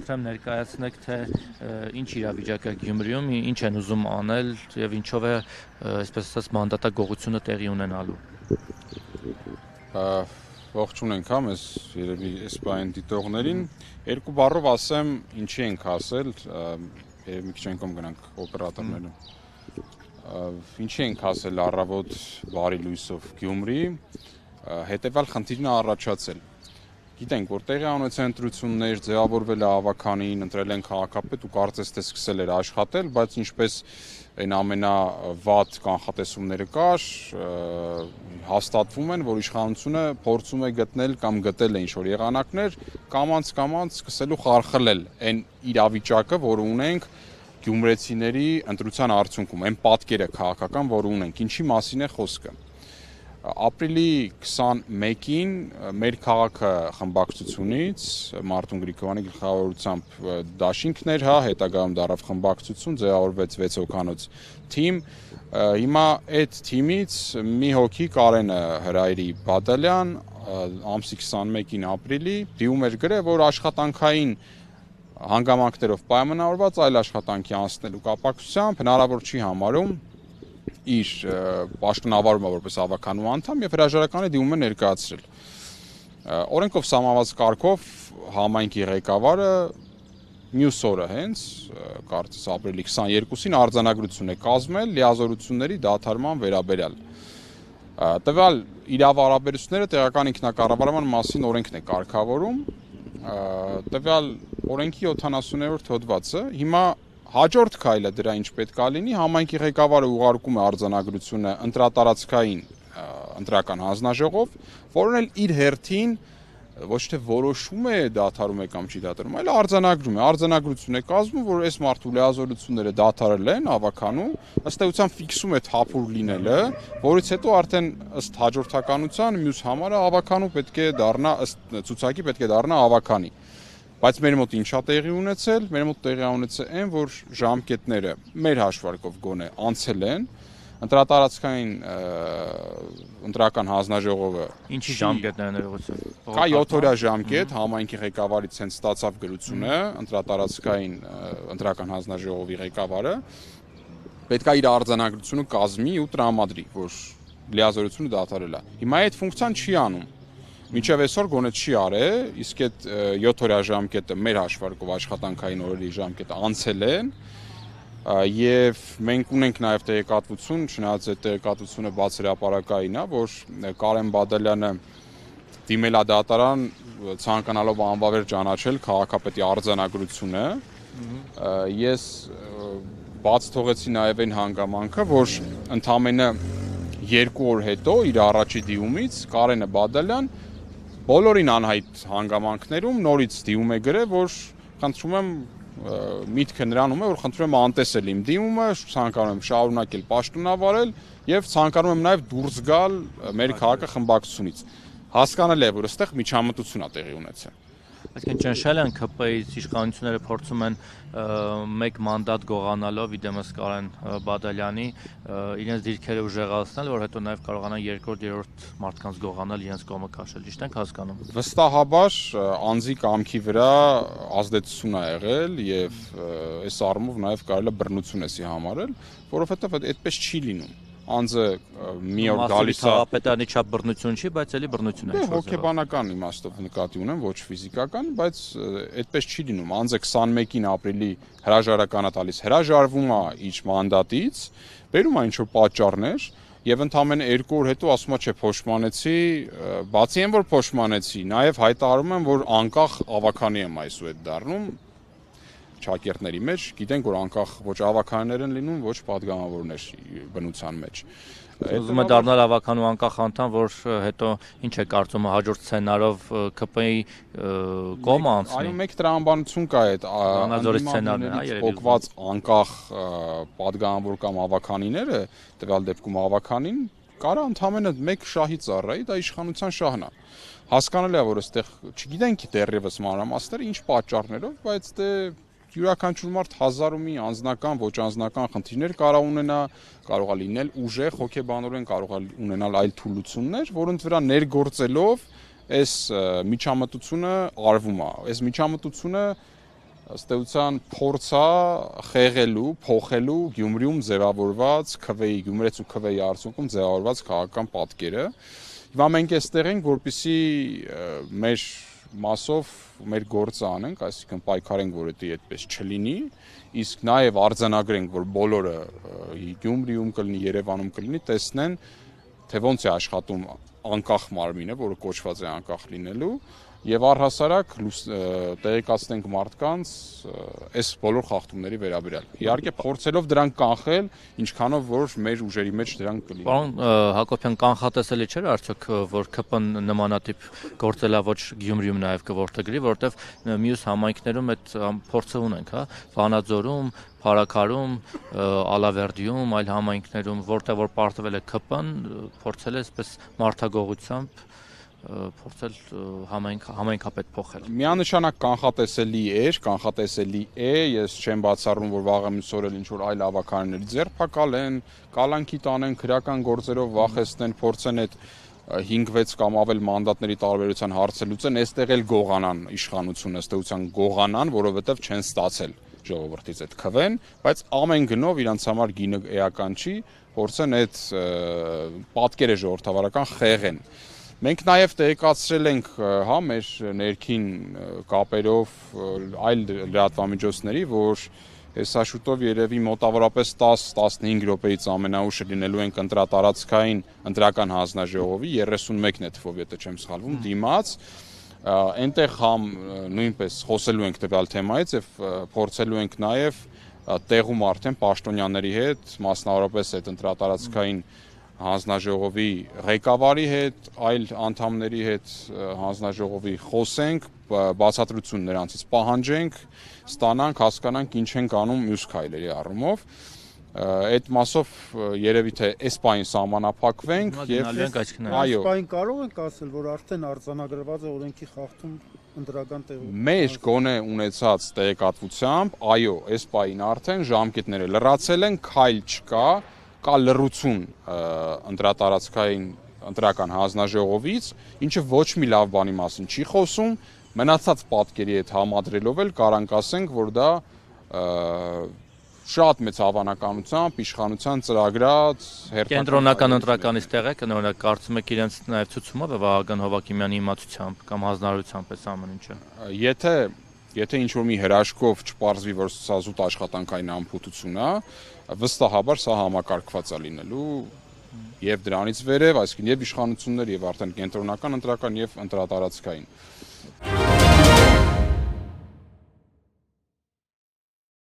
խնդրեմ ներկայացնեք, թե ինչ իրավիճակ է Գյումրիում, ինչ են ուզում անել եւ ինչով է, այսպես ասած, մանդատագողությունը տեղի ունենալու։ Ողջունենք մեզ երևի էսպայն դիտողներին, երկու բառով ասեմ ինչի ենք ասել, երևի մի քիչ անգամ գնանք օպերատորները։ Ինչի ենք ասել առավոտ բարի լույսով Գյումրի, հետևյալ խնդիրն է առաջացել։ Գիտենք, որ տեղի ունեցան ընտրություններ, ձևավորվել է ավականին, ընտրել են քաղաքապետ ու կարծես թե սկսել էր աշխատել, բայց ինչպես այն ամենավատ կանխատեսումները կար, հաստատվում են, որ իշխանությունը փորձում է գտնել կամ գտել է ինչ-որ եղանակներ, կամաց սկսելու խարխլել այն իրավիճակը, որը ունենք գյումրեցիների ընտրության արդյունքում, այն պատկերը քաղաքական, որը ունենք, ինչի մասին է խոսքը։ Ապրիլի 21-ին մեր քաղաքը խմբակցությունից Մարտուն Գրիգորյանի գլխավորությամբ դաշինքներ, հետագայում դարավ խմբակցություն, ձևավորվեց 6 հոգանոց թիմ։ Հիմա այդ թիմից մի հոգի Կարենը Հրայրի Բադալյան ամսի 21-ին ապրիլի դիում էր գրել, որ աշխատանքային հանգամանքներով պայմանավորված այլ աշխատանքի անցնելու կապակցությամբ հնարավոր չի համարում իր պաշտոնավարումը որպես ավականու անդամ եւ հրաժարականի դիմում է ներկայացրել։ Օրենքով սահմանված կարգով համայնքի ղեկավարը մյուս օրը հենց կարծես ապրիլի 22-ին արձանագրություն է կազմել լիազորությունների դադարման վերաբերյալ։ Տվյալ իրավարաբերությունները տեղական ինքնակառավարման մասին օրենքն է կարգավորում։ Տվյալ օրենքի 70-րդ հոդվածը հիմա հաջորդ քայլը դրա ինչ պետք է լինի, համայնքի ղեկավարը ուղարկում է արձանագրությունը ընտրատարածքային ընտրական հանձնաժողով, որն էլ իր հերթին ոչ թե որոշում է դադարում է կամ չի դադարում, այլ արձանագրում է, արձանագրություն է կազմում, որ այս մարդու լիազորությունները դադարել են ավականու, ըստ էության ֆիքսում է թափուր լինելը, որից հետո արդեն ըստ հաջորդականության մյուս համարը ավականու պետք է դառնա, ըստ ցուցակի պետք է դառնա ավականի։ Բայց մեր մոտ ինչա տեղի ունեցել, մեր մոտ տեղի ունեցել այն, որ ժամկետները մեր հաշվարկով գոնե անցել են, ընտրատարածքային ընտրական հանձնաժողովը Ինչի ժամկետներ են ներողություն։ Կա 7-օրյա ժամկետ, համայնքի ղեկավարից հենց ստացավ գրությունը, ընտրատարածքային ընտրական հանձնաժողովի ղեկավարը պետք է իր արձանագրությունը կազմի ու տրամադրի, որ լիազորությունը դադարել է։ Հիմա այդ ֆունկցիան չի անում։ Մինչև այսօր գոնե չի արել, իսկ այդ 7-օրյա ժամկետը մեր հաշվարկով աշխատանքային օրերի ժամկետը անցել են, եւ մենք ունենք նաեւ տեղեկատվություն, չնայած այդ տեղեկատվությունը բաց հրապարակային է, որ Կարեն Բադալյանը դիմել է դատարան ցանկանալով անվավեր ճանաչել քաղաքապետի արձանագրությունը, ես բաց թողեցի նաեւ այն հանգամանքը, որ ընդամենը 2 օր հետո իր առաջի դիումից Կարենը Բադալյան բոլորին անհայտ հանգամանքներում նորից դիում է գրել, որ խնդրում եմ միտքը նրանում է, որ խնդրում եմ անտեսել իմ դիմումը, ցանկանում եմ շարունակել պաշտոնավարել եւ ցանկանում եմ նաեւ դուրս գալ մեր քաղաքը խմբակցությունից։ Հասկանալի է, որ այստեղ միջամտություն է տեղի ունեցել։ Այսինքն ճնշել են ԿՊ-ից իշխանությունները փորձում են մեկ մանդատ գողանալով իդեմս Կարեն Բադալյանի իրենց դիրքերը ուժեղացնել, որ հետո նաև կարողանան երկրորդ, երրորդ մարդկանց գողանալ իրենց կողմը քաշել։ Ճիշտ ենք հասկանում։ Վստահաբար անձի կամքի վրա ազդեցություն է եղել եւ այս առումով նաև կարելի է բռնություն էսի համարել, որովհետեւ այդպես չի լինում։ Անձը մի օր գալիս է քաղաքապետարանի չափ բռնություն չի, բայց էլի բռնություն է։ Հոգեբանական իմաստով նկատի ունեմ, ոչ ֆիզիկական, բայց այդպես չի լինում։ Անձը 21-ին ապրիլի հրաժարական է տալիս, հրաժարվում է իր մանդատից, բերում է ինչ-որ պատճառներ եւ ընդամենը 2 օր հետո ասում է, չէ, փոշմանեցի, բացի այն որ փոշմանեցի, նաեւ հայտարարում եմ, որ անկախ ավականի եմ այսուհետ դառնում ճակերտների մեջ, գիտենք, որ անկախ ոչ ավականներ են լինում, ոչ падգամավորներ բնության մեջ։ Ուզում է դառնալ ավականու անկախ անդամ, որ հետո ինչ է կարծում հաջորդ սցենարով ԿՊ-ի կողմը անցնի։ Այո, մեկ տրամաբանություն կա այդ անազորի սցենարները, փոկված անկախ падգամավոր կամ ավականիները, տվյալ դեպքում ավականին կարա ընդամենը մեկ շահի ծառայի, դա իշխանության շահն է։ Հասկանալի է, որ այստեղ չգիտենք դեռևս մանրամասները ինչ պատճառներով, բայց դե յուրաքանչյուր մարդ հազար ու մի անձնական, ոչ անձնական խնդիրներ կարող ունենա, կարող է լինել ուժեղ, հոգեբանորեն կարող է ունենալ այլ թուլություններ, որոնց վրա ներգործելով այս միջամտությունը արվում է։ Այս միջամտությունը ըստ էության փորձա խեղելու, փոխելու Գյումրիում ձևավորված քվեի, Գյումրեցու քվեի արդյունքում ձևավորված քաղաքական պատկերը։ Հիմա մենք այստեղ ենք, որպեսզի մեր մասով մեր գործը անենք, այսինքն պայքարենք, որ դա այդպես չլինի, իսկ նաև արձանագրենք, որ բոլորը Գյումրիում կլինի, Երևանում կլինի, տեսնեն, թե ոնց է աշխատում անկախ մարմինը, որը կոչված է անկախ լինելու, եւ առհասարակ տեղեկացնենք մարդկանց այս բոլոր խախտումների վերաբերյալ։ Իհարկե փորձելով դրանք կանխել, ինչքանով որ մեր ուժերի մեջ դրանք կլինի։ Պարոն Հակոբյան, կանխատեսելի չէր արդյոք, որ ԿՊ-ն նմանատիպ գործելավոճ Գյումրիում նաև կորդեգրի, որովհետև մյուս համայնքներում այդ փորձը ունենք, հա, Վանաձորում, Փարաքարում, Ալավերդիում, այլ համայնքներում, որտեղ որ պարտվել է ԿՊ-ն, փորձել է այսպես մարդագողությամբ փորձել համայնքապետ փոխել։ Միանշանակ կանխատեսելի կանխատեսելի է, ես չեմ բացառում, որ վաղը մյուս օրը ինչ որ այլ ավականների ձերբակալեն, կալանքի տանեն, քրական գործերով վախեցնեն, փորձեն այդ 5-6 կամ ավել մանդատների տարբերության հարցը լուծեն, այստեղ էլ գողանան իշխանությունը, ըստ էության գողանան, որովհետև չեն ստացել ժողովրդից այդ քվեն, բայց ամեն գնով իրանց համար գինը էական չի, փորձեն այդ պատկերը ժողովրդավարական խեղեն։ Մենք նաև տեղեկացրել ենք, հա, մեր ներքին կապերով այլ լրատվամիջոցների, որ հեսա շուտով երևի մոտավորապես 10-15 րոպեից ամենաուշը լինելու ենք ընտրատարածքային ընտրական հանձնաժողովի 31-ն է թվով, եթե չեմ սխալվում, դիմաց, այնտեղ համ նույնպես խոսելու ենք տվյալ թեմայից եւ փորձելու ենք նաև տեղում արդեն պաշտոնյաների հետ, մասնավորապես այդ ընտրատարածքային հանձնաժողովի ղեկավարի հետ, այլ անդամների հետ հանձնաժողովի խոսենք, բացատրություն նրանցից պահանջենք, ստանանք, հասկանանք ինչ ենք անում մյուս քայլերի առումով։ Այդ մասով երևի թե այս պահին սահմանափակվենք եւ այո, պահին կարող ենք ասել, որ արդեն արձանագրված է օրենքի խախտում ընտրական տեղում։ Մեր գոնե ունեցած տեղեկատվությամբ, այո, այս պահին արդեն ժամկետները լրացել են, քայլ չկա, կա լռություն ընտրատարածքային ընտրական հանձնաժողովից, ինչը ոչ մի լավ բանի մասին չի խոսում, մնացած պատկերի հետ համադրելով էլ կարանք ասենք, որ դա շատ մեծ հավանականությամբ իշխանության ծրագրած կենտրոնական ընտրականից տեղ է, կնորակ կարծում եք իրենց նաև ցուցումով է Վահագն Հովակիմյանի իմացությամբ կամ հանձնարարությամբ այս ամեն ինչը։ Եթե ինչ-որ մի հրաշքով չպարզվի, որ սա զուտ աշխատանքային անփութություն է, վստահաբար սա համակարգված է լինելու եւ դրանից վերև, այսինքն եւ իշխանություններ եւ արդեն կենտրոնական ընտրական եւ ընտրատարածքային։